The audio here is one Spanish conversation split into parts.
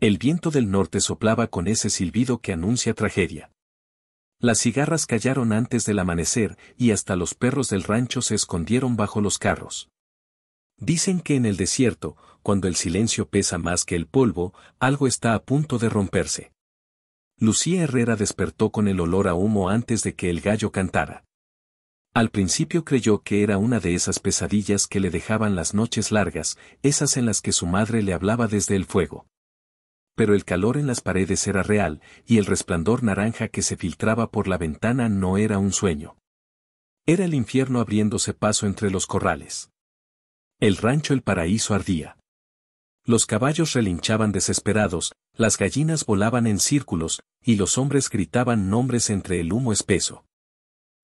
El viento del norte soplaba con ese silbido que anuncia tragedia. Las cigarras callaron antes del amanecer y hasta los perros del rancho se escondieron bajo los carros. Dicen que en el desierto, cuando el silencio pesa más que el polvo, algo está a punto de romperse. Lucía Herrera despertó con el olor a humo antes de que el gallo cantara. Al principio creyó que era una de esas pesadillas que le dejaban las noches largas, esas en las que su madre le hablaba desde el fuego. Pero el calor en las paredes era real, y el resplandor naranja que se filtraba por la ventana no era un sueño. Era el infierno abriéndose paso entre los corrales. El rancho El Paraíso ardía. Los caballos relinchaban desesperados, las gallinas volaban en círculos, y los hombres gritaban nombres entre el humo espeso.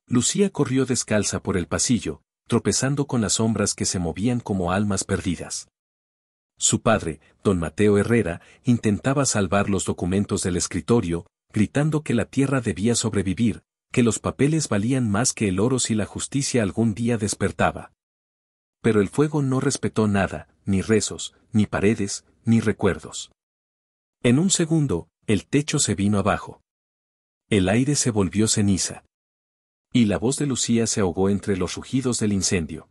Lucía corrió descalza por el pasillo, tropezando con las sombras que se movían como almas perdidas. Su padre, don Mateo Herrera, intentaba salvar los documentos del escritorio, gritando que la tierra debía sobrevivir, que los papeles valían más que el oro si la justicia algún día despertaba. Pero el fuego no respetó nada, ni rezos, ni paredes, ni recuerdos. En un segundo, el techo se vino abajo. El aire se volvió ceniza. Y la voz de Lucía se ahogó entre los rugidos del incendio.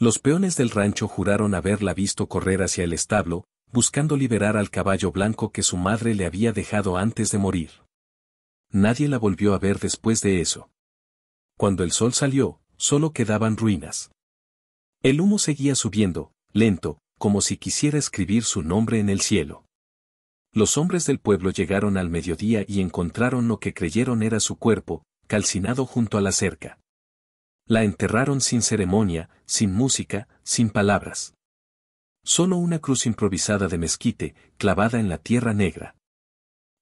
Los peones del rancho juraron haberla visto correr hacia el establo, buscando liberar al caballo blanco que su madre le había dejado antes de morir. Nadie la volvió a ver después de eso. Cuando el sol salió, solo quedaban ruinas. El humo seguía subiendo, lento, como si quisiera escribir su nombre en el cielo. Los hombres del pueblo llegaron al mediodía y encontraron lo que creyeron era su cuerpo, calcinado junto a la cerca. La enterraron sin ceremonia, sin música, sin palabras. Solo una cruz improvisada de mezquite, clavada en la tierra negra.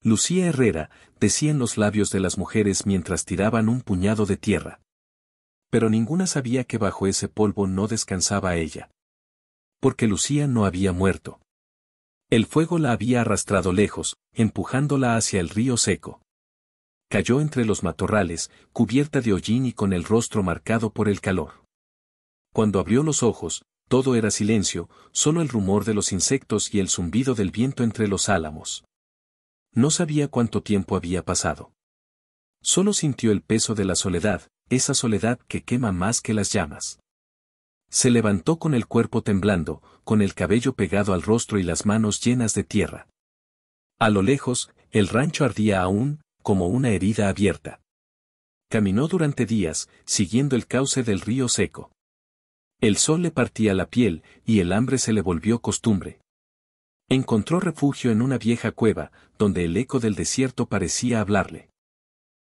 Lucía Herrera, decían los labios de las mujeres mientras tiraban un puñado de tierra. Pero ninguna sabía que bajo ese polvo no descansaba ella. Porque Lucía no había muerto. El fuego la había arrastrado lejos, empujándola hacia el río seco. Cayó entre los matorrales, cubierta de hollín y con el rostro marcado por el calor. Cuando abrió los ojos, todo era silencio, solo el rumor de los insectos y el zumbido del viento entre los álamos. No sabía cuánto tiempo había pasado. Solo sintió el peso de la soledad, esa soledad que quema más que las llamas. Se levantó con el cuerpo temblando, con el cabello pegado al rostro y las manos llenas de tierra. A lo lejos, el rancho ardía aún, como una herida abierta. Caminó durante días, siguiendo el cauce del río seco. El sol le partía la piel, y el hambre se le volvió costumbre. Encontró refugio en una vieja cueva, donde el eco del desierto parecía hablarle.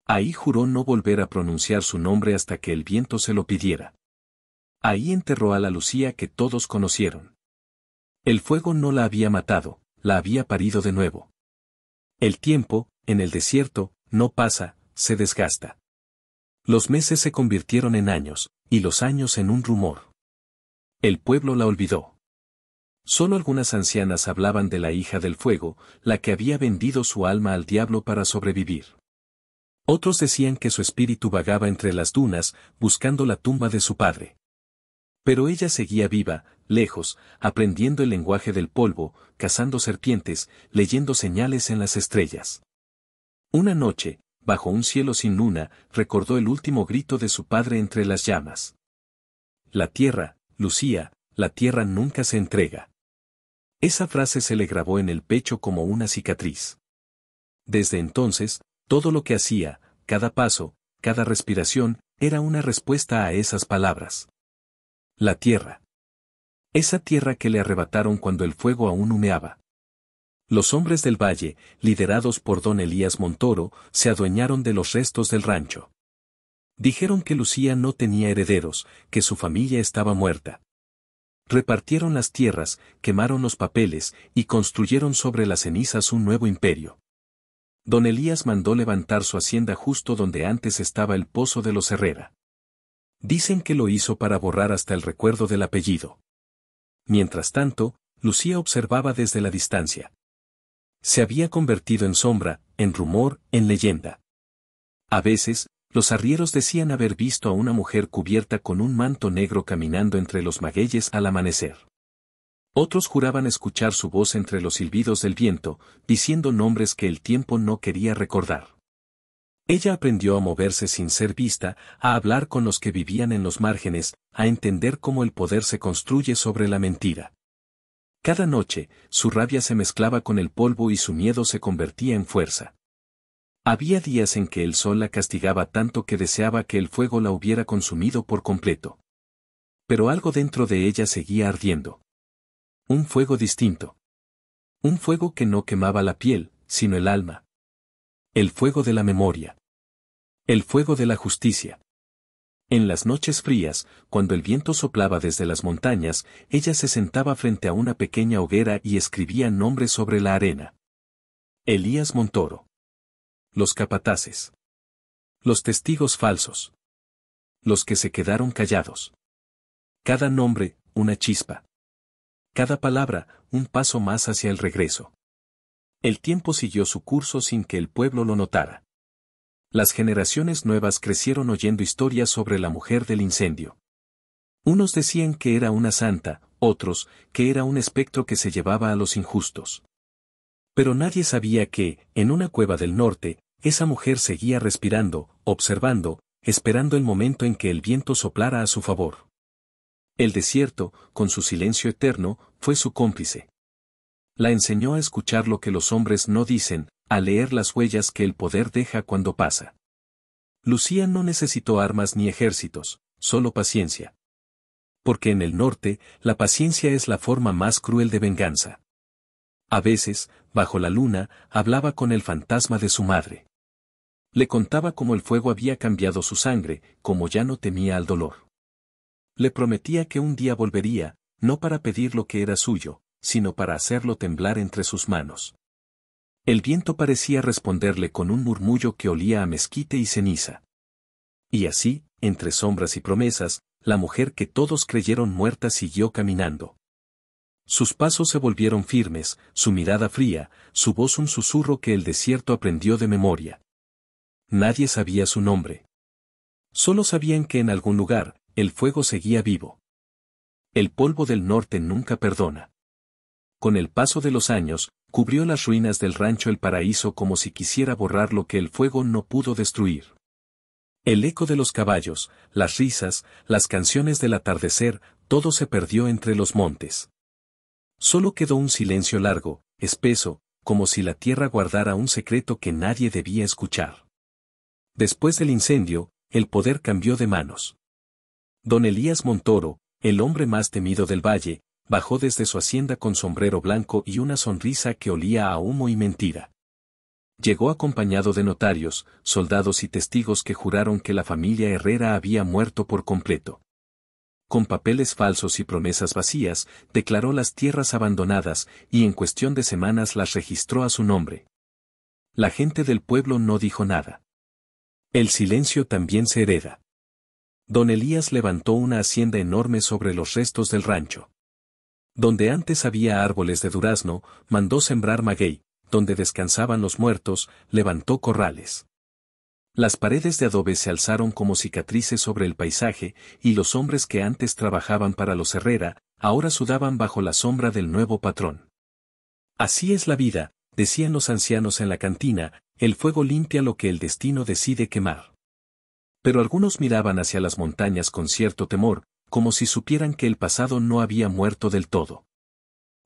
Ahí juró no volver a pronunciar su nombre hasta que el viento se lo pidiera. Ahí enterró a la Lucía que todos conocieron. El fuego no la había matado, la había parido de nuevo. El tiempo, en el desierto, no pasa, se desgasta. Los meses se convirtieron en años, y los años en un rumor. El pueblo la olvidó. Solo algunas ancianas hablaban de la hija del fuego, la que había vendido su alma al diablo para sobrevivir. Otros decían que su espíritu vagaba entre las dunas, buscando la tumba de su padre. Pero ella seguía viva, lejos, aprendiendo el lenguaje del polvo, cazando serpientes, leyendo señales en las estrellas. Una noche, bajo un cielo sin luna, recordó el último grito de su padre entre las llamas. La tierra, Lucía, la tierra nunca se entrega. Esa frase se le grabó en el pecho como una cicatriz. Desde entonces, todo lo que hacía, cada paso, cada respiración, era una respuesta a esas palabras. La tierra. Esa tierra que le arrebataron cuando el fuego aún humeaba. Los hombres del valle, liderados por don Elías Montoro, se adueñaron de los restos del rancho. Dijeron que Lucía no tenía herederos, que su familia estaba muerta. Repartieron las tierras, quemaron los papeles, y construyeron sobre las cenizas un nuevo imperio. Don Elías mandó levantar su hacienda justo donde antes estaba el pozo de los Herrera. Dicen que lo hizo para borrar hasta el recuerdo del apellido. Mientras tanto, Lucía observaba desde la distancia. Se había convertido en sombra, en rumor, en leyenda. A veces, los arrieros decían haber visto a una mujer cubierta con un manto negro caminando entre los magueyes al amanecer. Otros juraban escuchar su voz entre los silbidos del viento, diciendo nombres que el tiempo no quería recordar. Ella aprendió a moverse sin ser vista, a hablar con los que vivían en los márgenes, a entender cómo el poder se construye sobre la mentira. Cada noche, su rabia se mezclaba con el polvo y su miedo se convertía en fuerza. Había días en que el sol la castigaba tanto que deseaba que el fuego la hubiera consumido por completo. Pero algo dentro de ella seguía ardiendo. Un fuego distinto. Un fuego que no quemaba la piel, sino el alma. El fuego de la memoria. El fuego de la justicia. En las noches frías, cuando el viento soplaba desde las montañas, ella se sentaba frente a una pequeña hoguera y escribía nombres sobre la arena. Elías Montoro. Los capataces. Los testigos falsos. Los que se quedaron callados. Cada nombre, una chispa. Cada palabra, un paso más hacia el regreso. El tiempo siguió su curso sin que el pueblo lo notara. Las generaciones nuevas crecieron oyendo historias sobre la mujer del incendio. Unos decían que era una santa, otros, que era un espectro que se llevaba a los injustos. Pero nadie sabía que, en una cueva del norte, esa mujer seguía respirando, observando, esperando el momento en que el viento soplara a su favor. El desierto, con su silencio eterno, fue su cómplice. La enseñó a escuchar lo que los hombres no dicen, a leer las huellas que el poder deja cuando pasa. Lucía no necesitó armas ni ejércitos, solo paciencia. Porque en el norte, la paciencia es la forma más cruel de venganza. A veces, bajo la luna, hablaba con el fantasma de su madre. Le contaba cómo el fuego había cambiado su sangre, cómo ya no temía al dolor. Le prometía que un día volvería, no para pedir lo que era suyo, sino para hacerlo temblar entre sus manos. El viento parecía responderle con un murmullo que olía a mezquite y ceniza. Y así, entre sombras y promesas, la mujer que todos creyeron muerta siguió caminando. Sus pasos se volvieron firmes, su mirada fría, su voz un susurro que el desierto aprendió de memoria. Nadie sabía su nombre. Solo sabían que en algún lugar, el fuego seguía vivo. El polvo del norte nunca perdona. Con el paso de los años, cubrió las ruinas del rancho El Paraíso como si quisiera borrar lo que el fuego no pudo destruir. El eco de los caballos, las risas, las canciones del atardecer, todo se perdió entre los montes. Solo quedó un silencio largo, espeso, como si la tierra guardara un secreto que nadie debía escuchar. Después del incendio, el poder cambió de manos. Don Elías Montoro, el hombre más temido del valle, bajó desde su hacienda con sombrero blanco y una sonrisa que olía a humo y mentira. Llegó acompañado de notarios, soldados y testigos que juraron que la familia Herrera había muerto por completo. Con papeles falsos y promesas vacías, declaró las tierras abandonadas y en cuestión de semanas las registró a su nombre. La gente del pueblo no dijo nada. El silencio también se hereda. Don Elías levantó una hacienda enorme sobre los restos del rancho. Donde antes había árboles de durazno, mandó sembrar maguey, donde descansaban los muertos, levantó corrales. Las paredes de adobe se alzaron como cicatrices sobre el paisaje, y los hombres que antes trabajaban para los Herrera, ahora sudaban bajo la sombra del nuevo patrón. Así es la vida, decían los ancianos en la cantina, el fuego limpia lo que el destino decide quemar. Pero algunos miraban hacia las montañas con cierto temor, como si supieran que el pasado no había muerto del todo.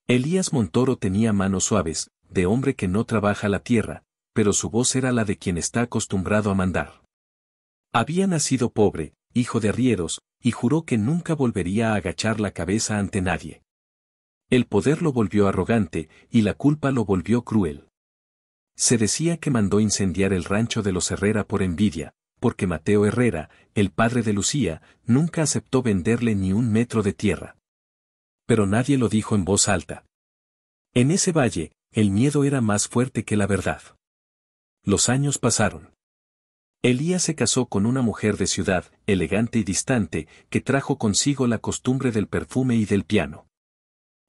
Elías Montoro tenía manos suaves, de hombre que no trabaja la tierra, pero su voz era la de quien está acostumbrado a mandar. Había nacido pobre, hijo de arrieros, y juró que nunca volvería a agachar la cabeza ante nadie. El poder lo volvió arrogante, y la culpa lo volvió cruel. Se decía que mandó incendiar el rancho de los Herrera por envidia, porque Mateo Herrera, el padre de Lucía, nunca aceptó venderle ni un metro de tierra. Pero nadie lo dijo en voz alta. En ese valle, el miedo era más fuerte que la verdad. Los años pasaron. Elías se casó con una mujer de ciudad, elegante y distante, que trajo consigo la costumbre del perfume y del piano.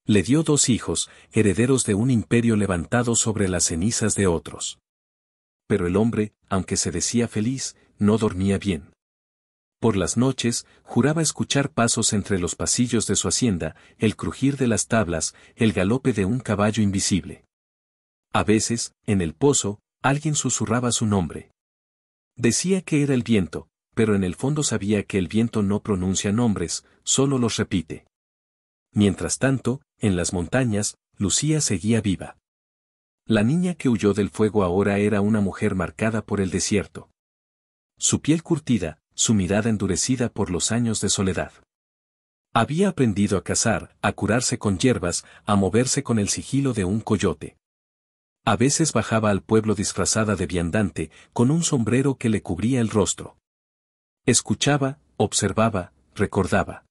Le dio 2 hijos, herederos de un imperio levantado sobre las cenizas de otros. Pero el hombre, aunque se decía feliz, no dormía bien. Por las noches, juraba escuchar pasos entre los pasillos de su hacienda, el crujir de las tablas, el galope de un caballo invisible. A veces, en el pozo, alguien susurraba su nombre. Decía que era el viento, pero en el fondo sabía que el viento no pronuncia nombres, solo los repite. Mientras tanto, en las montañas, Lucía seguía viva. La niña que huyó del fuego ahora era una mujer marcada por el desierto. Su piel curtida, su mirada endurecida por los años de soledad. Había aprendido a cazar, a curarse con hierbas, a moverse con el sigilo de un coyote. A veces bajaba al pueblo disfrazada de viandante, con un sombrero que le cubría el rostro. Escuchaba, observaba, recordaba.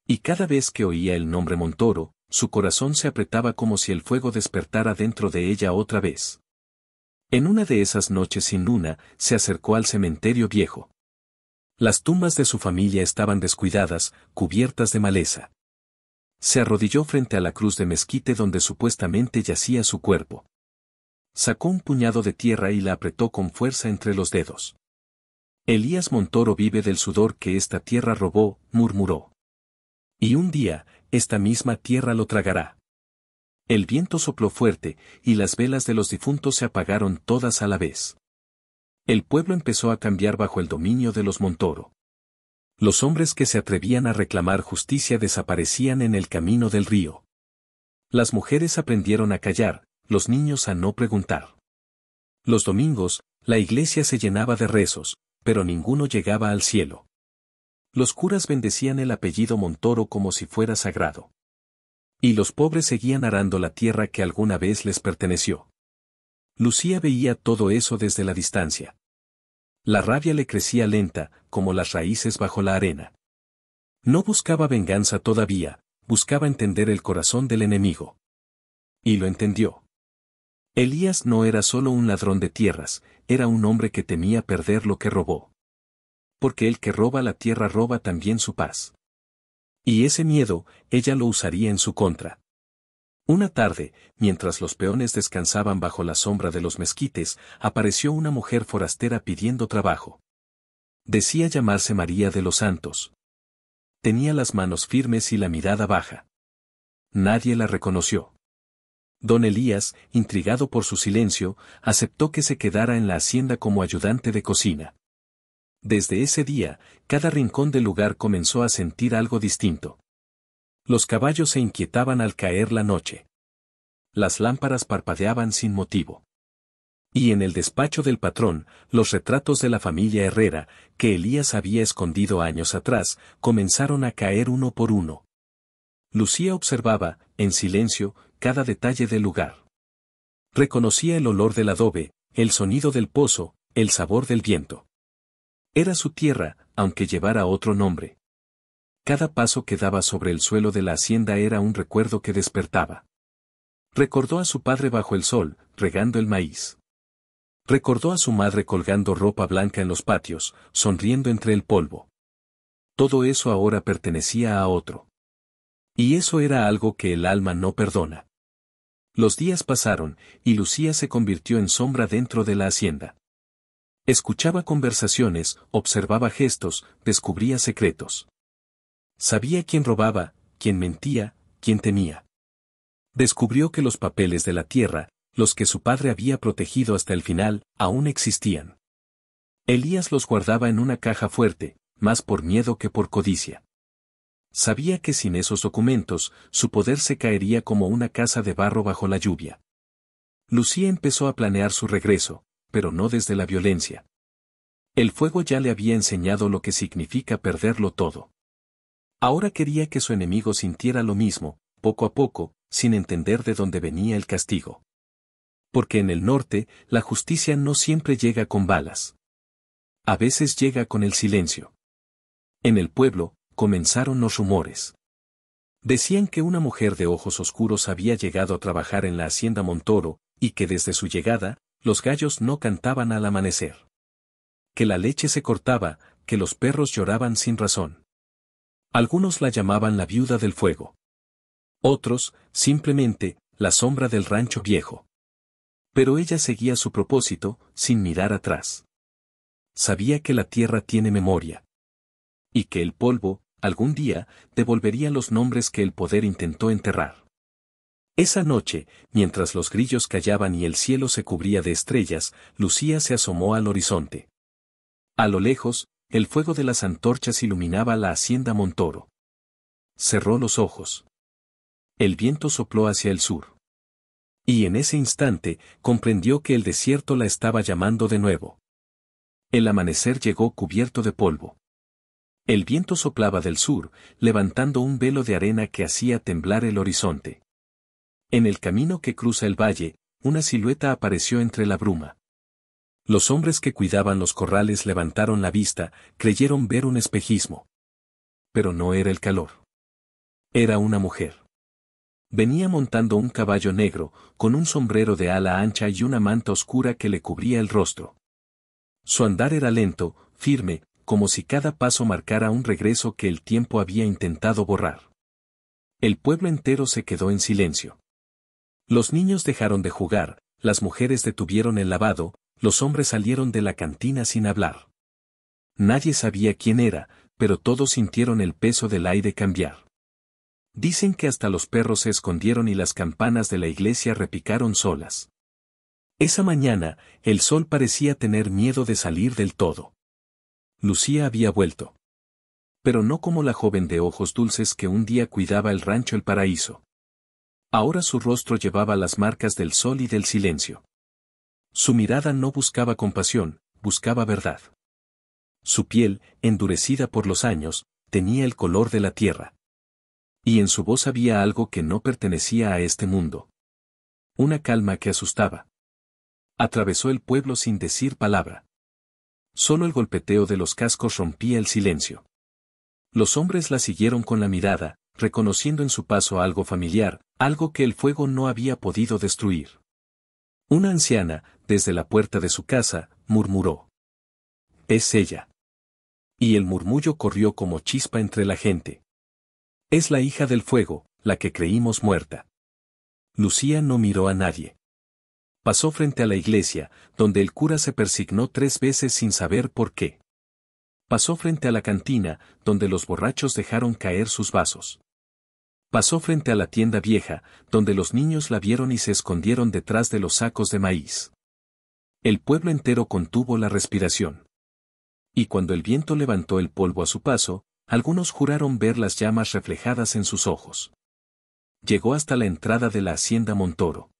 Y cada vez que oía el nombre Montoro, su corazón se apretaba como si el fuego despertara dentro de ella otra vez. En una de esas noches sin luna, se acercó al cementerio viejo. Las tumbas de su familia estaban descuidadas, cubiertas de maleza. Se arrodilló frente a la cruz de mezquite donde supuestamente yacía su cuerpo. Sacó un puñado de tierra y la apretó con fuerza entre los dedos. Elías Montoro vive del sudor que esta tierra robó, murmuró. Y un día, esta misma tierra lo tragará. El viento sopló fuerte, y las velas de los difuntos se apagaron todas a la vez. El pueblo empezó a cambiar bajo el dominio de los Montoro. Los hombres que se atrevían a reclamar justicia desaparecían en el camino del río. Las mujeres aprendieron a callar, los niños a no preguntar. Los domingos, la iglesia se llenaba de rezos, pero ninguno llegaba al cielo. Los curas bendecían el apellido Montoro como si fuera sagrado. Y los pobres seguían arando la tierra que alguna vez les perteneció. Lucía veía todo eso desde la distancia. La rabia le crecía lenta, como las raíces bajo la arena. No buscaba venganza todavía, buscaba entender el corazón del enemigo. Y lo entendió. Elías no era solo un ladrón de tierras, era un hombre que temía perder lo que robó. Porque el que roba la tierra roba también su paz. Y ese miedo, ella lo usaría en su contra. Una tarde, mientras los peones descansaban bajo la sombra de los mezquites, apareció una mujer forastera pidiendo trabajo. Decía llamarse María de los Santos. Tenía las manos firmes y la mirada baja. Nadie la reconoció. Don Elías, intrigado por su silencio, aceptó que se quedara en la hacienda como ayudante de cocina. Desde ese día, cada rincón del lugar comenzó a sentir algo distinto. Los caballos se inquietaban al caer la noche. Las lámparas parpadeaban sin motivo. Y en el despacho del patrón, los retratos de la familia Herrera, que Elías había escondido años atrás, comenzaron a caer uno por uno. Lucía observaba, en silencio, cada detalle del lugar. Reconocía el olor del adobe, el sonido del pozo, el sabor del viento. Era su tierra, aunque llevara otro nombre. Cada paso que daba sobre el suelo de la hacienda era un recuerdo que despertaba. Recordó a su padre bajo el sol, regando el maíz. Recordó a su madre colgando ropa blanca en los patios, sonriendo entre el polvo. Todo eso ahora pertenecía a otro. Y eso era algo que el alma no perdona. Los días pasaron, y Lucía se convirtió en sombra dentro de la hacienda. Escuchaba conversaciones, observaba gestos, descubría secretos. Sabía quién robaba, quién mentía, quién temía. Descubrió que los papeles de la tierra, los que su padre había protegido hasta el final, aún existían. Elías los guardaba en una caja fuerte, más por miedo que por codicia. Sabía que sin esos documentos, su poder se caería como una casa de barro bajo la lluvia. Lucía empezó a planear su regreso, pero no desde la violencia. El fuego ya le había enseñado lo que significa perderlo todo. Ahora quería que su enemigo sintiera lo mismo, poco a poco, sin entender de dónde venía el castigo. Porque en el norte, la justicia no siempre llega con balas. A veces llega con el silencio. En el pueblo, comenzaron los rumores. Decían que una mujer de ojos oscuros había llegado a trabajar en la hacienda Montoro, y que desde su llegada, los gallos no cantaban al amanecer. Que la leche se cortaba, que los perros lloraban sin razón. Algunos la llamaban la viuda del fuego. Otros, simplemente, la sombra del rancho viejo. Pero ella seguía su propósito, sin mirar atrás. Sabía que la tierra tiene memoria. Y que el polvo, algún día, devolvería los nombres que el poder intentó enterrar. Esa noche, mientras los grillos callaban y el cielo se cubría de estrellas, Lucía se asomó al horizonte. A lo lejos, el fuego de las antorchas iluminaba la hacienda Montoro. Cerró los ojos. El viento sopló hacia el sur. Y en ese instante, comprendió que el desierto la estaba llamando de nuevo. El amanecer llegó cubierto de polvo. El viento soplaba del sur, levantando un velo de arena que hacía temblar el horizonte. En el camino que cruza el valle, una silueta apareció entre la bruma. Los hombres que cuidaban los corrales levantaron la vista, creyeron ver un espejismo. Pero no era el calor. Era una mujer. Venía montando un caballo negro, con un sombrero de ala ancha y una manta oscura que le cubría el rostro. Su andar era lento, firme, como si cada paso marcara un regreso que el tiempo había intentado borrar. El pueblo entero se quedó en silencio. Los niños dejaron de jugar, las mujeres detuvieron el lavado, los hombres salieron de la cantina sin hablar. Nadie sabía quién era, pero todos sintieron el peso del aire cambiar. Dicen que hasta los perros se escondieron y las campanas de la iglesia repicaron solas. Esa mañana, el sol parecía tener miedo de salir del todo. Lucía había vuelto. Pero no como la joven de ojos dulces que un día cuidaba el rancho El Paraíso. Ahora su rostro llevaba las marcas del sol y del silencio. Su mirada no buscaba compasión, buscaba verdad. Su piel, endurecida por los años, tenía el color de la tierra. Y en su voz había algo que no pertenecía a este mundo. Una calma que asustaba. Atravesó el pueblo sin decir palabra. Solo el golpeteo de los cascos rompía el silencio. Los hombres la siguieron con la mirada, reconociendo en su paso algo familiar, algo que el fuego no había podido destruir. Una anciana, desde la puerta de su casa, murmuró: «Es ella». Y el murmullo corrió como chispa entre la gente. «Es la hija del fuego, la que creímos muerta». Lucía no miró a nadie. Pasó frente a la iglesia, donde el cura se persignó 3 veces sin saber por qué. Pasó frente a la cantina, donde los borrachos dejaron caer sus vasos. Pasó frente a la tienda vieja, donde los niños la vieron y se escondieron detrás de los sacos de maíz. El pueblo entero contuvo la respiración. Y cuando el viento levantó el polvo a su paso, algunos juraron ver las llamas reflejadas en sus ojos. Llegó hasta la entrada de la hacienda Montoro.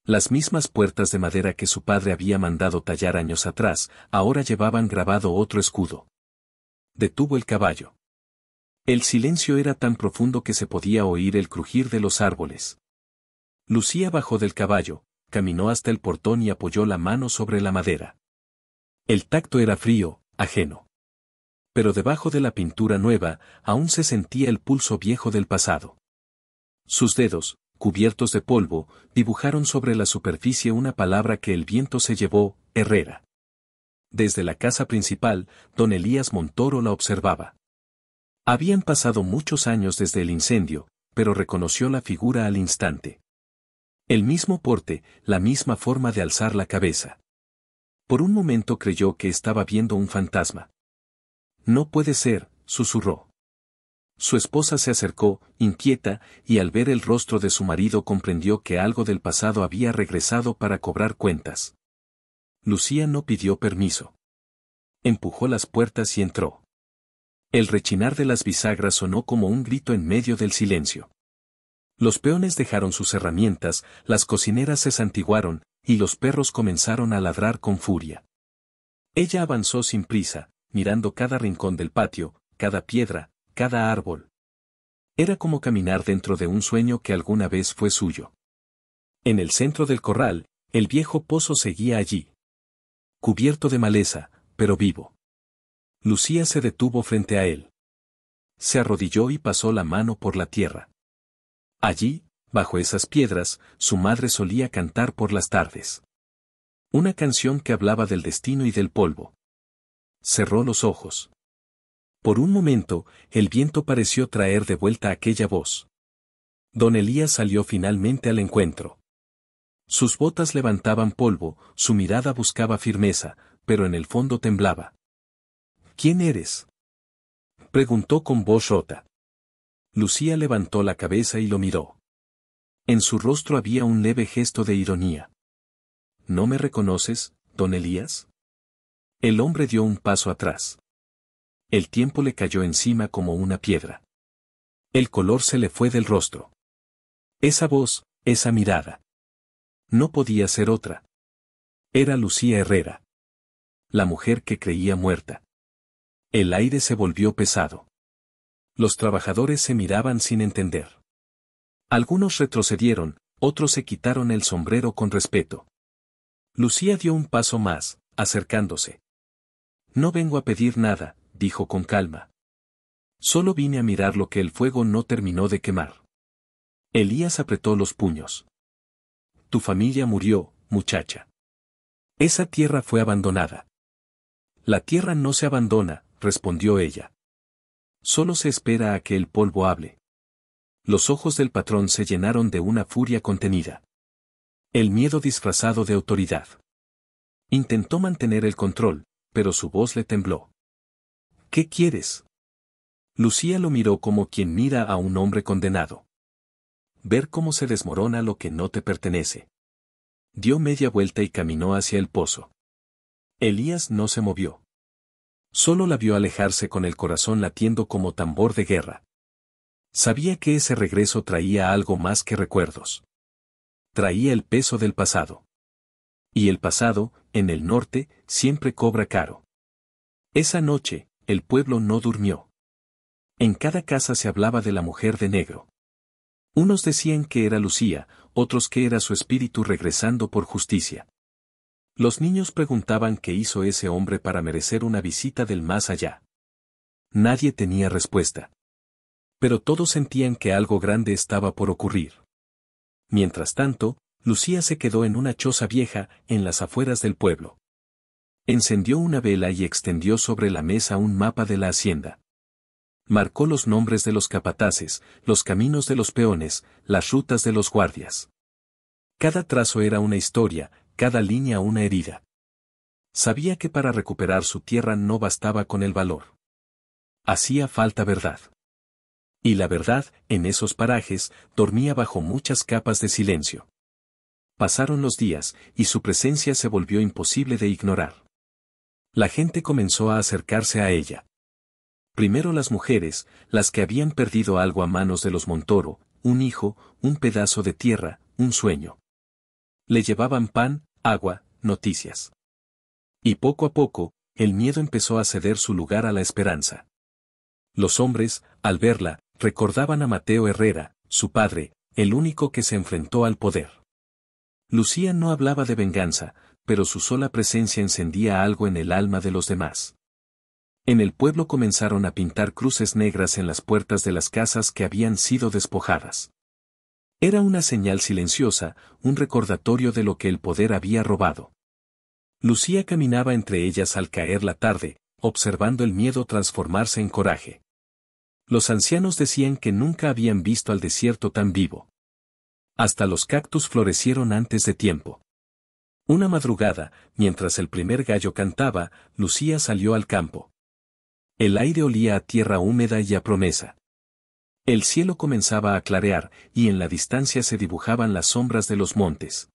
Las mismas puertas de madera que su padre había mandado tallar años atrás, ahora llevaban grabado otro escudo. Detuvo el caballo. El silencio era tan profundo que se podía oír el crujir de los árboles. Lucía bajó del caballo, caminó hasta el portón y apoyó la mano sobre la madera. El tacto era frío, ajeno. Pero debajo de la pintura nueva, aún se sentía el pulso viejo del pasado. Sus dedos, cubiertos de polvo, dibujaron sobre la superficie una palabra que el viento se llevó: Herrera. Desde la casa principal, don Elías Montoro la observaba. Habían pasado muchos años desde el incendio, pero reconoció la figura al instante. El mismo porte, la misma forma de alzar la cabeza. Por un momento creyó que estaba viendo un fantasma. «No puede ser», susurró. Su esposa se acercó, inquieta, y al ver el rostro de su marido comprendió que algo del pasado había regresado para cobrar cuentas. Lucía no pidió permiso. Empujó las puertas y entró. El rechinar de las bisagras sonó como un grito en medio del silencio. Los peones dejaron sus herramientas, las cocineras se santiguaron, y los perros comenzaron a ladrar con furia. Ella avanzó sin prisa, mirando cada rincón del patio, cada piedra, cada árbol. Era como caminar dentro de un sueño que alguna vez fue suyo. En el centro del corral, el viejo pozo seguía allí. Cubierto de maleza, pero vivo. Lucía se detuvo frente a él. Se arrodilló y pasó la mano por la tierra. Allí, bajo esas piedras, su madre solía cantar por las tardes. Una canción que hablaba del destino y del polvo. Cerró los ojos. Por un momento, el viento pareció traer de vuelta aquella voz. Don Elías salió finalmente al encuentro. Sus botas levantaban polvo, su mirada buscaba firmeza, pero en el fondo temblaba. «¿Quién eres?». Preguntó con voz rota. Lucía levantó la cabeza y lo miró. En su rostro había un leve gesto de ironía. ¿No me reconoces, don Elías? El hombre dio un paso atrás. El tiempo le cayó encima como una piedra. El color se le fue del rostro. Esa voz, esa mirada. No podía ser otra. Era Lucía Herrera. La mujer que creía muerta. El aire se volvió pesado. Los trabajadores se miraban sin entender. Algunos retrocedieron, otros se quitaron el sombrero con respeto. Lucía dio un paso más, acercándose. No vengo a pedir nada, dijo con calma. Solo vine a mirar lo que el fuego no terminó de quemar. Elías apretó los puños. Tu familia murió, muchacha. Esa tierra fue abandonada. La tierra no se abandona, respondió ella. Solo se espera a que el polvo hable. Los ojos del patrón se llenaron de una furia contenida. El miedo disfrazado de autoridad. Intentó mantener el control, pero su voz le tembló. ¿Qué quieres? Lucía lo miró como quien mira a un hombre condenado. Ver cómo se desmorona lo que no te pertenece. Dio media vuelta y caminó hacia el pozo. Elías no se movió. Solo la vio alejarse con el corazón latiendo como tambor de guerra. Sabía que ese regreso traía algo más que recuerdos. Traía el peso del pasado. Y el pasado, en el norte, siempre cobra caro. Esa noche, el pueblo no durmió. En cada casa se hablaba de la mujer de negro. Unos decían que era Lucía, otros que era su espíritu regresando por justicia. Los niños preguntaban qué hizo ese hombre para merecer una visita del más allá. Nadie tenía respuesta. Pero todos sentían que algo grande estaba por ocurrir. Mientras tanto, Lucía se quedó en una choza vieja, en las afueras del pueblo. Encendió una vela y extendió sobre la mesa un mapa de la hacienda. Marcó los nombres de los capataces, los caminos de los peones, las rutas de los guardias. Cada trazo era una historia, cada línea una herida. Sabía que para recuperar su tierra no bastaba con el valor. Hacía falta verdad. Y la verdad, en esos parajes, dormía bajo muchas capas de silencio. Pasaron los días, y su presencia se volvió imposible de ignorar. La gente comenzó a acercarse a ella. Primero las mujeres, las que habían perdido algo a manos de los Montoro, un hijo, un pedazo de tierra, un sueño. Le llevaban pan, agua, noticias. Y poco a poco, el miedo empezó a ceder su lugar a la esperanza. Los hombres, al verla, recordaban a Mateo Herrera, su padre, el único que se enfrentó al poder. Lucía no hablaba de venganza, pero su sola presencia encendía algo en el alma de los demás. En el pueblo comenzaron a pintar cruces negras en las puertas de las casas que habían sido despojadas. Era una señal silenciosa, un recordatorio de lo que el poder había robado. Lucía caminaba entre ellas al caer la tarde, observando el miedo transformarse en coraje. Los ancianos decían que nunca habían visto al desierto tan vivo. Hasta los cactus florecieron antes de tiempo. Una madrugada, mientras el primer gallo cantaba, Lucía salió al campo. El aire olía a tierra húmeda y a promesa. El cielo comenzaba a clarear, y en la distancia se dibujaban las sombras de los montes.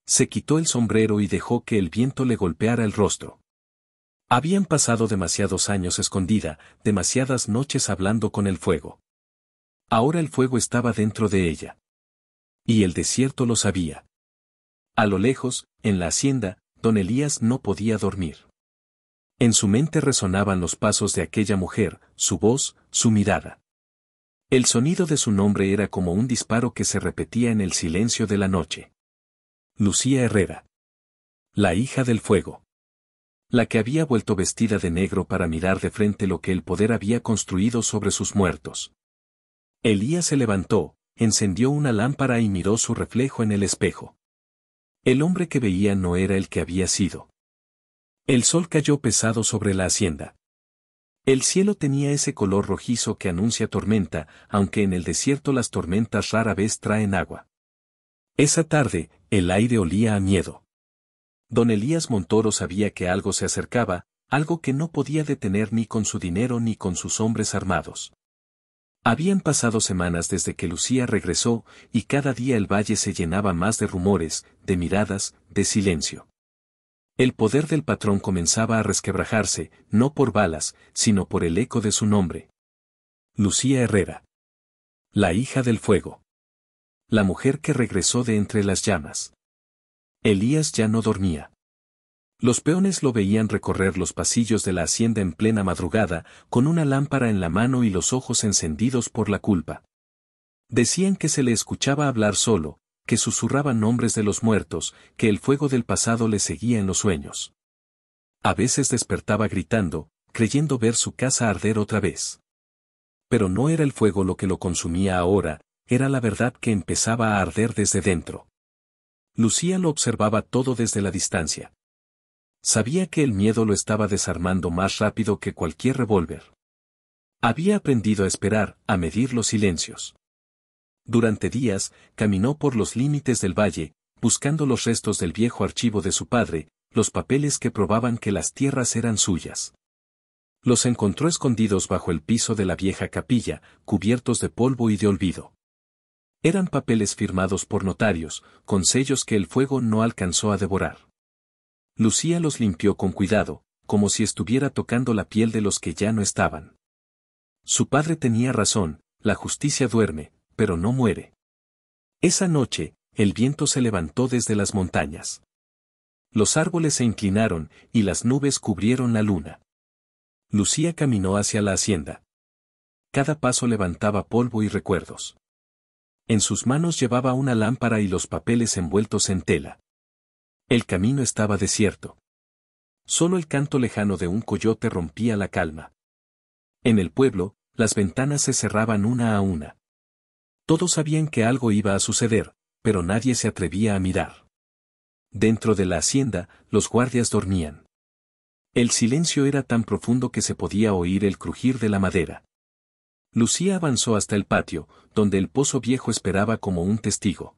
Se quitó el sombrero y dejó que el viento le golpeara el rostro. Habían pasado demasiados años escondida, demasiadas noches hablando con el fuego. Ahora el fuego estaba dentro de ella. Y el desierto lo sabía. A lo lejos, en la hacienda, don Elías no podía dormir. En su mente resonaban los pasos de aquella mujer, su voz, su mirada. El sonido de su nombre era como un disparo que se repetía en el silencio de la noche. Lucía Herrera. La hija del fuego. La que había vuelto vestida de negro para mirar de frente lo que el poder había construido sobre sus muertos. Elías se levantó, encendió una lámpara y miró su reflejo en el espejo. El hombre que veía no era el que había sido. El sol cayó pesado sobre la hacienda. El cielo tenía ese color rojizo que anuncia tormenta, aunque en el desierto las tormentas rara vez traen agua. Esa tarde, el aire olía a miedo. Don Elías Montoro sabía que algo se acercaba, algo que no podía detener ni con su dinero ni con sus hombres armados. Habían pasado semanas desde que Lucía regresó, y cada día el valle se llenaba más de rumores, de miradas, de silencio. El poder del patrón comenzaba a resquebrajarse, no por balas, sino por el eco de su nombre. Lucía Herrera. La hija del fuego. La mujer que regresó de entre las llamas. Elías ya no dormía. Los peones lo veían recorrer los pasillos de la hacienda en plena madrugada, con una lámpara en la mano y los ojos encendidos por la culpa. Decían que se le escuchaba hablar solo, que susurraba nombres de los muertos, que el fuego del pasado le seguía en los sueños. A veces despertaba gritando, creyendo ver su casa arder otra vez. Pero no era el fuego lo que lo consumía ahora, era la verdad que empezaba a arder desde dentro. Lucía lo observaba todo desde la distancia. Sabía que el miedo lo estaba desarmando más rápido que cualquier revólver. Había aprendido a esperar, a medir los silencios. Durante días, caminó por los límites del valle, buscando los restos del viejo archivo de su padre, los papeles que probaban que las tierras eran suyas. Los encontró escondidos bajo el piso de la vieja capilla, cubiertos de polvo y de olvido. Eran papeles firmados por notarios, con sellos que el fuego no alcanzó a devorar. Lucía los limpió con cuidado, como si estuviera tocando la piel de los que ya no estaban. Su padre tenía razón, la justicia duerme, pero no muere. Esa noche, el viento se levantó desde las montañas. Los árboles se inclinaron, y las nubes cubrieron la luna. Lucía caminó hacia la hacienda. Cada paso levantaba polvo y recuerdos. En sus manos llevaba una lámpara y los papeles envueltos en tela. El camino estaba desierto. Solo el canto lejano de un coyote rompía la calma. En el pueblo, las ventanas se cerraban una a una. Todos sabían que algo iba a suceder, pero nadie se atrevía a mirar. Dentro de la hacienda, los guardias dormían. El silencio era tan profundo que se podía oír el crujir de la madera. Lucía avanzó hasta el patio, donde el pozo viejo esperaba como un testigo.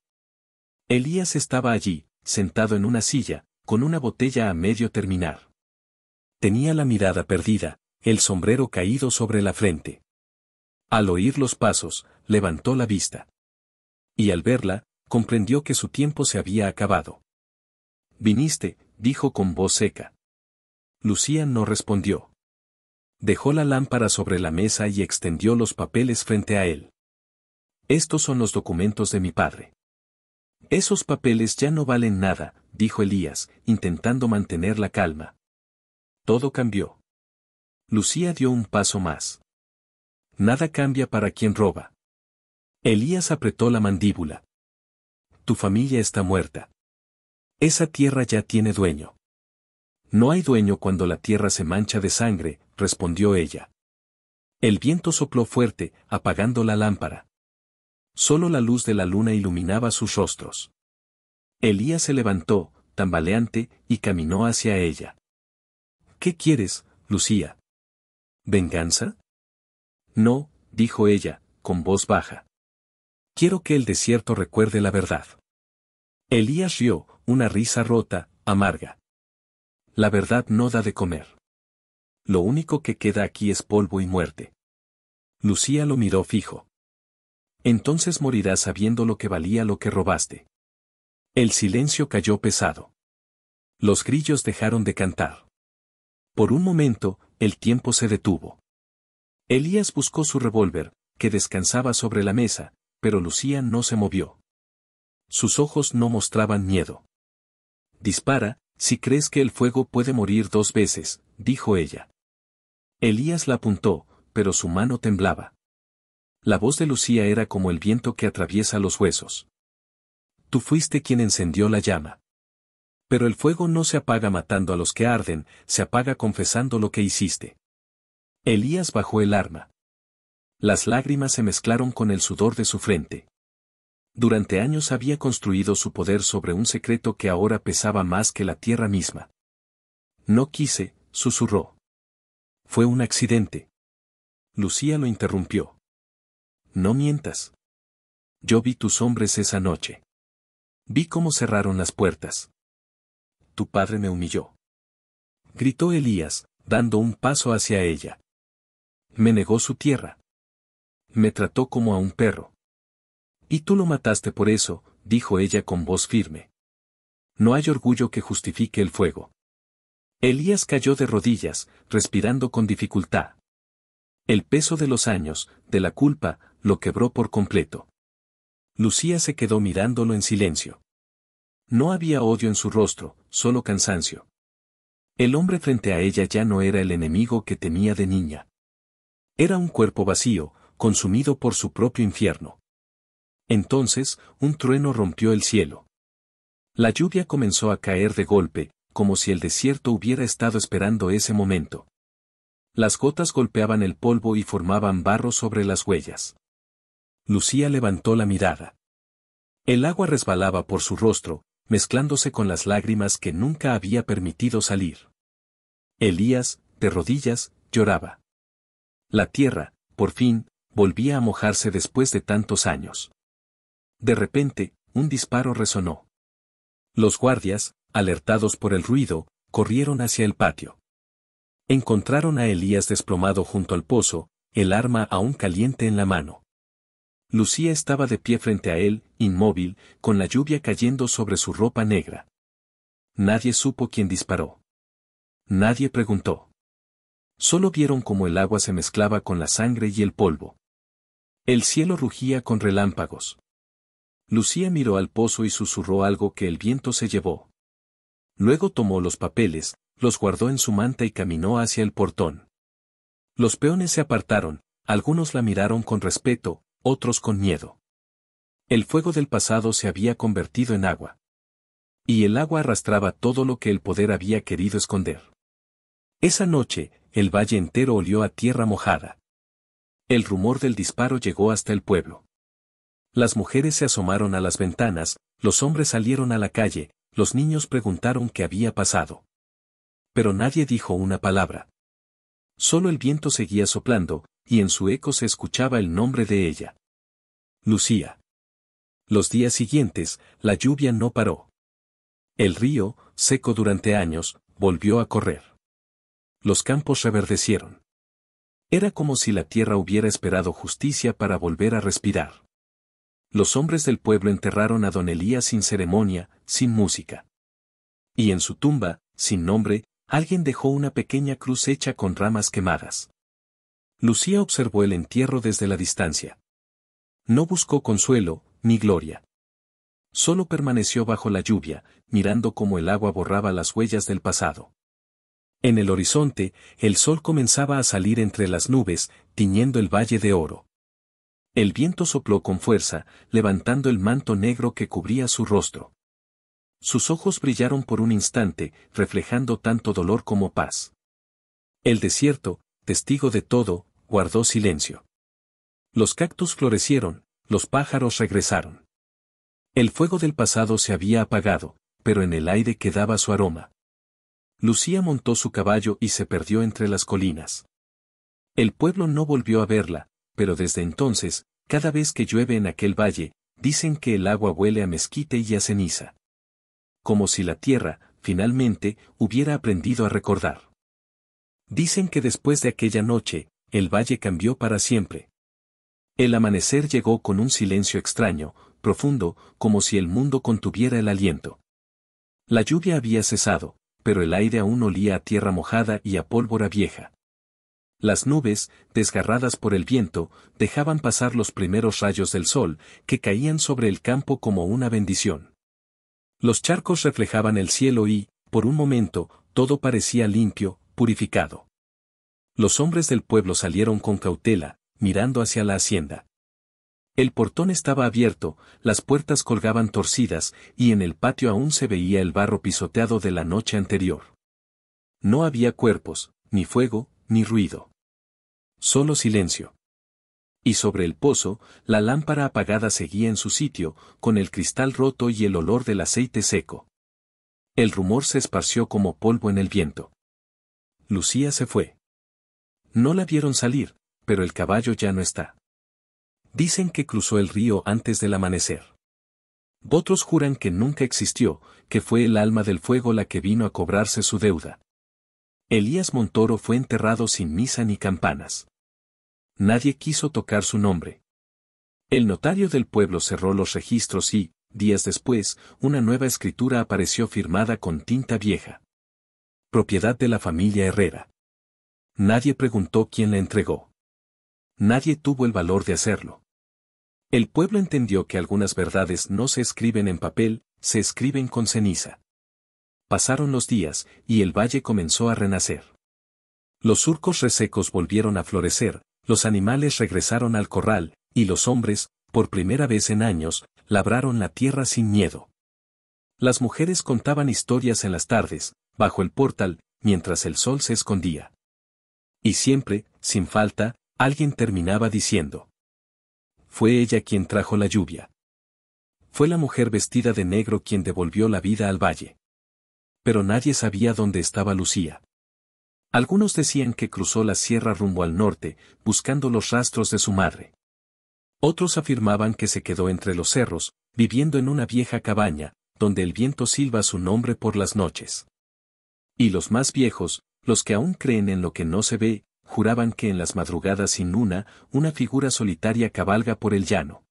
Elías estaba allí, sentado en una silla, con una botella a medio terminar. Tenía la mirada perdida, el sombrero caído sobre la frente. Al oír los pasos, levantó la vista. Y al verla, comprendió que su tiempo se había acabado. «Viniste», dijo con voz seca. Lucía no respondió. Dejó la lámpara sobre la mesa y extendió los papeles frente a él. «Estos son los documentos de mi padre». «Esos papeles ya no valen nada», dijo Elías, intentando mantener la calma. Todo cambió. Lucía dio un paso más. «Nada cambia para quien roba». Elías apretó la mandíbula. «Tu familia está muerta. Esa tierra ya tiene dueño». «No hay dueño cuando la tierra se mancha de sangre», respondió ella. El viento sopló fuerte, apagando la lámpara. Solo la luz de la luna iluminaba sus rostros. Elías se levantó, tambaleante, y caminó hacia ella. «¿Qué quieres, Lucía? ¿Venganza?» «No», dijo ella, con voz baja. «Quiero que el desierto recuerde la verdad». Elías rió, una risa rota, amarga. «La verdad no da de comer. Lo único que queda aquí es polvo y muerte». Lucía lo miró fijo. «Entonces morirás sabiendo lo que valía lo que robaste». El silencio cayó pesado. Los grillos dejaron de cantar. Por un momento, el tiempo se detuvo. Elías buscó su revólver, que descansaba sobre la mesa, pero Lucía no se movió. Sus ojos no mostraban miedo. «Dispara, si crees que el fuego puede morir 2 veces», dijo ella. Elías la apuntó, pero su mano temblaba. La voz de Lucía era como el viento que atraviesa los huesos. «Tú fuiste quien encendió la llama. Pero el fuego no se apaga matando a los que arden, se apaga confesando lo que hiciste». Elías bajó el arma. Las lágrimas se mezclaron con el sudor de su frente. Durante años había construido su poder sobre un secreto que ahora pesaba más que la tierra misma. «No quise», susurró. «Fue un accidente». Lucía lo interrumpió. «No mientas. Yo vi tus hombres esa noche. Vi cómo cerraron las puertas. Tu padre me humilló». Gritó Elías, dando un paso hacia ella. Me negó su tierra. Me trató como a un perro. Y tú lo mataste por eso, dijo ella con voz firme. No hay orgullo que justifique el fuego. Elías cayó de rodillas, respirando con dificultad. El peso de los años, de la culpa, lo quebró por completo. Lucía se quedó mirándolo en silencio. No había odio en su rostro, solo cansancio. El hombre frente a ella ya no era el enemigo que temía de niña. Era un cuerpo vacío, consumido por su propio infierno. Entonces, un trueno rompió el cielo. La lluvia comenzó a caer de golpe, como si el desierto hubiera estado esperando ese momento. Las gotas golpeaban el polvo y formaban barro sobre las huellas. Lucía levantó la mirada. El agua resbalaba por su rostro, mezclándose con las lágrimas que nunca había permitido salir. Elías, de rodillas, lloraba. La tierra, por fin, volvía a mojarse después de tantos años. De repente, un disparo resonó. Los guardias, alertados por el ruido, corrieron hacia el patio. Encontraron a Elías desplomado junto al pozo, el arma aún caliente en la mano. Lucía estaba de pie frente a él, inmóvil, con la lluvia cayendo sobre su ropa negra. Nadie supo quién disparó. Nadie preguntó. Solo vieron cómo el agua se mezclaba con la sangre y el polvo. El cielo rugía con relámpagos. Lucía miró al pozo y susurró algo que el viento se llevó. Luego tomó los papeles, los guardó en su manta y caminó hacia el portón. Los peones se apartaron, algunos la miraron con respeto, otros con miedo. El fuego del pasado se había convertido en agua. Y el agua arrastraba todo lo que el poder había querido esconder. Esa noche, el valle entero olió a tierra mojada. El rumor del disparo llegó hasta el pueblo. Las mujeres se asomaron a las ventanas, los hombres salieron a la calle, los niños preguntaron qué había pasado. Pero nadie dijo una palabra. Solo el viento seguía soplando, y en su eco se escuchaba el nombre de ella. Lucía. Los días siguientes, la lluvia no paró. El río, seco durante años, volvió a correr. Los campos reverdecieron. Era como si la tierra hubiera esperado justicia para volver a respirar. Los hombres del pueblo enterraron a don Elías sin ceremonia, sin música. Y en su tumba, sin nombre, alguien dejó una pequeña cruz hecha con ramas quemadas. Lucía observó el entierro desde la distancia. No buscó consuelo, ni gloria. Solo permaneció bajo la lluvia, mirando cómo el agua borraba las huellas del pasado. En el horizonte, el sol comenzaba a salir entre las nubes, tiñendo el valle de oro. El viento sopló con fuerza, levantando el manto negro que cubría su rostro. Sus ojos brillaron por un instante, reflejando tanto dolor como paz. El desierto, testigo de todo, guardó silencio. Los cactus florecieron, los pájaros regresaron. El fuego del pasado se había apagado, pero en el aire quedaba su aroma. Lucía montó su caballo y se perdió entre las colinas. El pueblo no volvió a verla, pero desde entonces, cada vez que llueve en aquel valle, dicen que el agua huele a mezquite y a ceniza. Como si la tierra, finalmente, hubiera aprendido a recordar. Dicen que después de aquella noche, el valle cambió para siempre. El amanecer llegó con un silencio extraño, profundo, como si el mundo contuviera el aliento. La lluvia había cesado, pero el aire aún olía a tierra mojada y a pólvora vieja. Las nubes, desgarradas por el viento, dejaban pasar los primeros rayos del sol, que caían sobre el campo como una bendición. Los charcos reflejaban el cielo y, por un momento, todo parecía limpio, purificado. Los hombres del pueblo salieron con cautela, mirando hacia la hacienda. El portón estaba abierto, las puertas colgaban torcidas, y en el patio aún se veía el barro pisoteado de la noche anterior. No había cuerpos, ni fuego, ni ruido. Solo silencio. Y sobre el pozo, la lámpara apagada seguía en su sitio, con el cristal roto y el olor del aceite seco. El rumor se esparció como polvo en el viento. Lucía se fue. No la vieron salir, pero el caballo ya no está. Dicen que cruzó el río antes del amanecer. Otros juran que nunca existió, que fue el alma del fuego la que vino a cobrarse su deuda. Elías Montoro fue enterrado sin misa ni campanas. Nadie quiso tocar su nombre. El notario del pueblo cerró los registros y, días después, una nueva escritura apareció firmada con tinta vieja. Propiedad de la familia Herrera. Nadie preguntó quién la entregó. Nadie tuvo el valor de hacerlo. El pueblo entendió que algunas verdades no se escriben en papel, se escriben con ceniza. Pasaron los días, y el valle comenzó a renacer. Los surcos resecos volvieron a florecer, los animales regresaron al corral, y los hombres, por primera vez en años, labraron la tierra sin miedo. Las mujeres contaban historias en las tardes, bajo el portal, mientras el sol se escondía. Y siempre, sin falta, alguien terminaba diciendo: fue ella quien trajo la lluvia. Fue la mujer vestida de negro quien devolvió la vida al valle. Pero nadie sabía dónde estaba Lucía. Algunos decían que cruzó la sierra rumbo al norte, buscando los rastros de su madre. Otros afirmaban que se quedó entre los cerros, viviendo en una vieja cabaña, donde el viento silba su nombre por las noches. Y los más viejos, los que aún creen en lo que no se ve, juraban que en las madrugadas sin luna, una figura solitaria cabalga por el llano.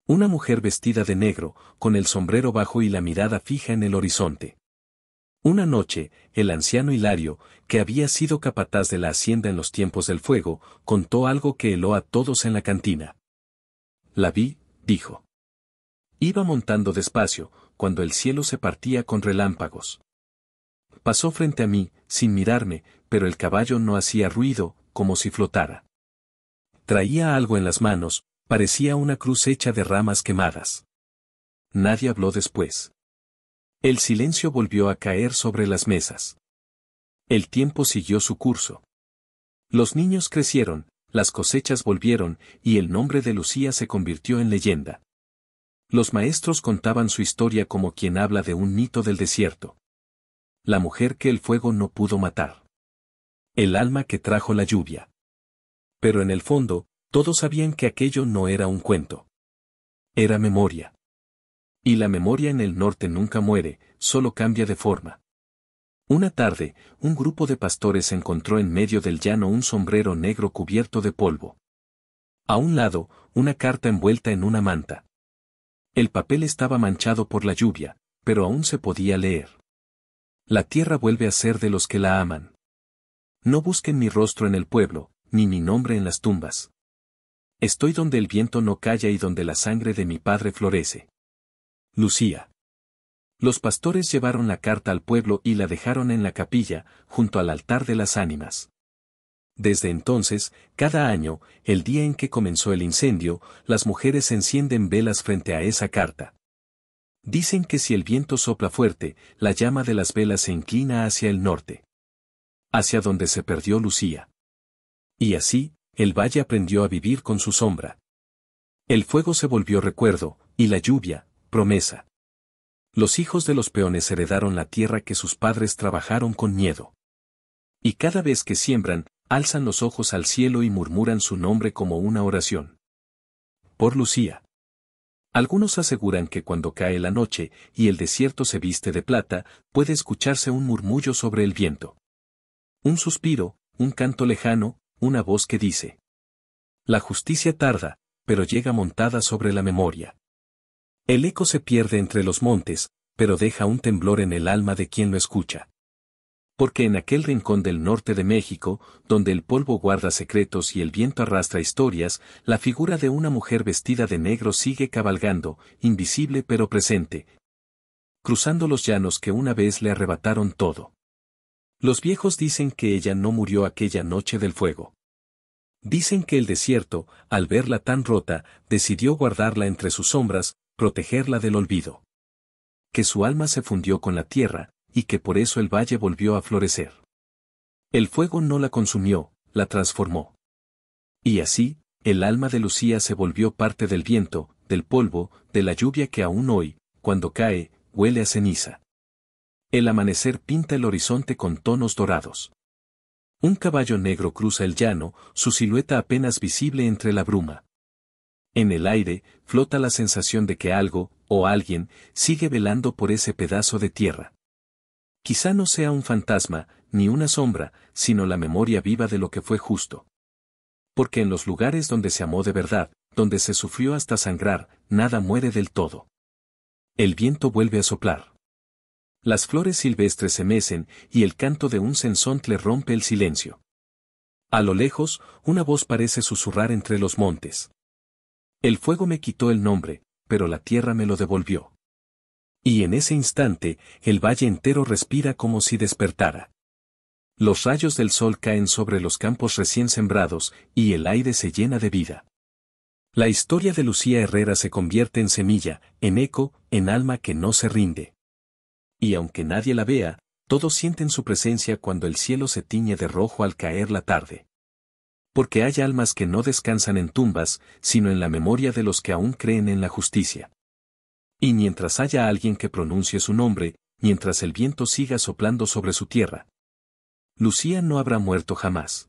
Una mujer vestida de negro, con el sombrero bajo y la mirada fija en el horizonte. Una noche, el anciano Hilario, que había sido capataz de la hacienda en los tiempos del fuego, contó algo que heló a todos en la cantina. La vi, dijo. Iba montando despacio, cuando el cielo se partía con relámpagos. Pasó frente a mí, sin mirarme, pero el caballo no hacía ruido, como si flotara. Traía algo en las manos, parecía una cruz hecha de ramas quemadas. Nadie habló después. El silencio volvió a caer sobre las mesas. El tiempo siguió su curso. Los niños crecieron, las cosechas volvieron, y el nombre de Lucía se convirtió en leyenda. Los maestros contaban su historia como quien habla de un mito del desierto. La mujer que el fuego no pudo matar. El alma que trajo la lluvia. Pero en el fondo, todos sabían que aquello no era un cuento. Era memoria. Y la memoria en el norte nunca muere, solo cambia de forma. Una tarde, un grupo de pastores encontró en medio del llano un sombrero negro cubierto de polvo. A un lado, una carta envuelta en una manta. El papel estaba manchado por la lluvia, pero aún se podía leer. La tierra vuelve a ser de los que la aman. No busquen mi rostro en el pueblo, ni mi nombre en las tumbas. Estoy donde el viento no calla y donde la sangre de mi padre florece. Lucía. Los pastores llevaron la carta al pueblo y la dejaron en la capilla, junto al altar de las ánimas. Desde entonces, cada año, el día en que comenzó el incendio, las mujeres encienden velas frente a esa carta. Dicen que si el viento sopla fuerte, la llama de las velas se inclina hacia el norte. Hacia donde se perdió Lucía. Y así, el valle aprendió a vivir con su sombra. El fuego se volvió recuerdo, y la lluvia, promesa. Los hijos de los peones heredaron la tierra que sus padres trabajaron con miedo. Y cada vez que siembran, alzan los ojos al cielo y murmuran su nombre como una oración. Por Lucía. Algunos aseguran que cuando cae la noche y el desierto se viste de plata, puede escucharse un murmullo sobre el viento. Un suspiro, un canto lejano, una voz que dice: la justicia tarda, pero llega montada sobre la memoria. El eco se pierde entre los montes, pero deja un temblor en el alma de quien lo escucha. Porque en aquel rincón del norte de México, donde el polvo guarda secretos y el viento arrastra historias, la figura de una mujer vestida de negro sigue cabalgando, invisible pero presente, cruzando los llanos que una vez le arrebataron todo. Los viejos dicen que ella no murió aquella noche del fuego. Dicen que el desierto, al verla tan rota, decidió guardarla entre sus sombras, protegerla del olvido. Que su alma se fundió con la tierra, y que por eso el valle volvió a florecer. El fuego no la consumió, la transformó. Y así, el alma de Lucía se volvió parte del viento, del polvo, de la lluvia que aún hoy, cuando cae, huele a ceniza. El amanecer pinta el horizonte con tonos dorados. Un caballo negro cruza el llano, su silueta apenas visible entre la bruma. En el aire, flota la sensación de que algo, o alguien, sigue velando por ese pedazo de tierra. Quizá no sea un fantasma, ni una sombra, sino la memoria viva de lo que fue justo. Porque en los lugares donde se amó de verdad, donde se sufrió hasta sangrar, nada muere del todo. El viento vuelve a soplar. Las flores silvestres se mecen, y el canto de un censontle rompe el silencio. A lo lejos, una voz parece susurrar entre los montes. El fuego me quitó el nombre, pero la tierra me lo devolvió. Y en ese instante, el valle entero respira como si despertara. Los rayos del sol caen sobre los campos recién sembrados, y el aire se llena de vida. La historia de Lucía Herrera se convierte en semilla, en eco, en alma que no se rinde. Y aunque nadie la vea, todos sienten su presencia cuando el cielo se tiñe de rojo al caer la tarde. Porque hay almas que no descansan en tumbas, sino en la memoria de los que aún creen en la justicia. Y mientras haya alguien que pronuncie su nombre, mientras el viento siga soplando sobre su tierra, Lucía no habrá muerto jamás.